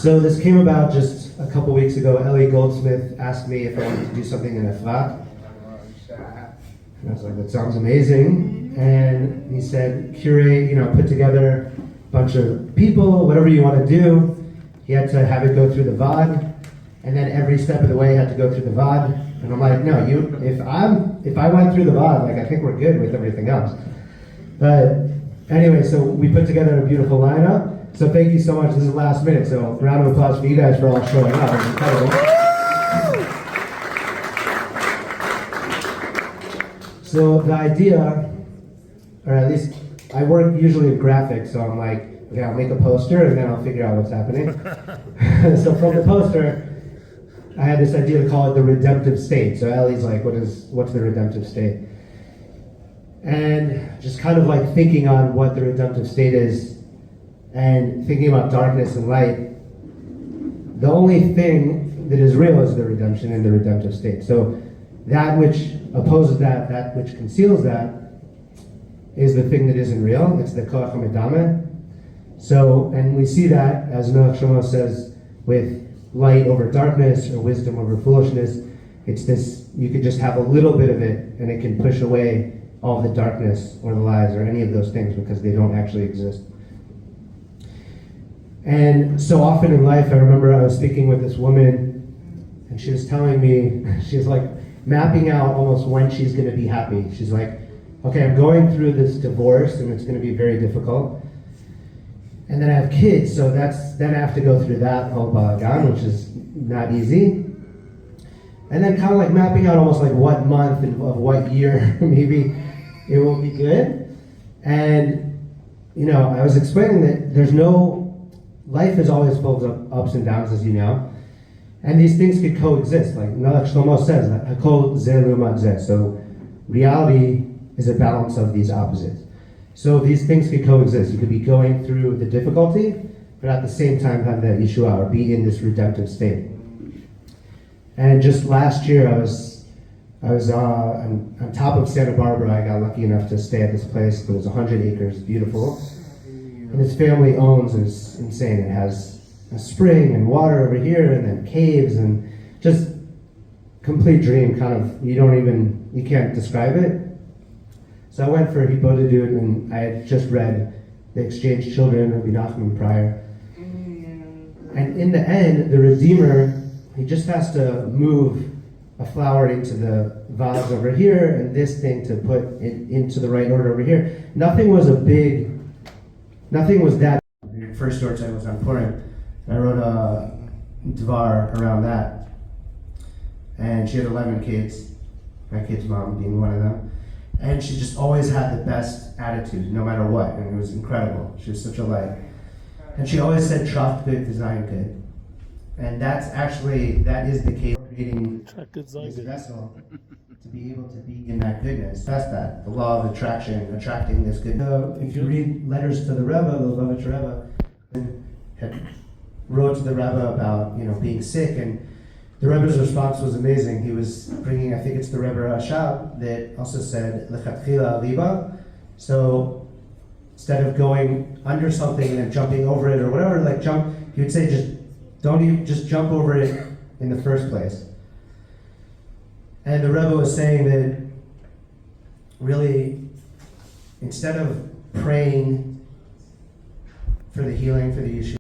So this came about just a couple weeks ago. Ellie Goldsmith asked me if I wanted to do something in Efrat. And I was like, that sounds amazing. And he said, curate, put together a bunch of people, whatever you want to do. He had to have it go through the VOD. And then every step of the way had to go through the VOD. And I'm like, no, if I went through the VOD, I think we're good with everything else. But anyway, so we put together a beautiful lineup. So thank you so much. This is last minute, so round of applause for you guys for all showing up. It was incredible. So the idea, or at least I work usually in graphics, so I'm like, okay, I'll make a poster and then I'll figure out what's happening. So from the poster, I had this idea to call it the redemptive state. So Ellie's like, what's the redemptive state? And just kind of thinking on what the redemptive state is and thinking about darkness and light, the only thing that is real is the redemption and the redemptive state. So that which opposes that which conceals that, is the thing that isn't real. It's the koach hamedameh. So, and we see that, as Melech Shlomo says, with light over darkness or wisdom over foolishness. It's this, you could just have a little bit of it and it can push away all the darkness or the lies or any of those things because they don't actually exist. And so often in life, I remember I was speaking with this woman and she was telling me, she's mapping out almost when she's going to be happy. She's like, okay, I'm going through this divorce and it's going to be very difficult. And then I have kids, so then I have to go through that whole balagan, which is not easy. And then kind of mapping out almost what month and of what year maybe it will be good. And, I was explaining that life is always full of ups and downs, as you know. And these things could coexist. Like Melech Shlomo says, Hakol zeh l'umat zeh. So reality is a balance of these opposites. So these things could coexist. You could be going through the difficulty, but at the same time have the Yeshua, or be in this redemptive state. And just last year, I was on top of Santa Barbara. I got lucky enough to stay at this place. It was 100 acres, beautiful. And his family owns, is insane. It has a spring and water over here, and then caves, and just complete dream. You can't describe it. So I went for a hippo to do it, and I had just read The Exchanged Children of Nachman prior. And in the end, the Redeemer, he just has to move a flower into the vase over here, and this thing to put it into the right order over here. Nothing was that. The first short I was on Purim. I wrote a dvar around that. And she had 11 kids, my kid's mom being one of them. And she just always had the best attitude, no matter what, and it was incredible. She was such a light. And she always said, "Tracht good, design good." And that is the case of creating this vessel to be able to be in that goodness. That's that, the law of attraction, attracting this goodness. If you read letters to the Rebbe, the Lubavitcher Rebbe, had wrote to the Rebbe about being sick, and the Rebbe's response was amazing. He was bringing, I think it's the Rebbe Rashab that also said, Lechatchila liba. So instead of going under something and then jumping over it or whatever, he would say just jump over it in the first place. And the Rebbe was saying that really, instead of praying for the healing, for the issue,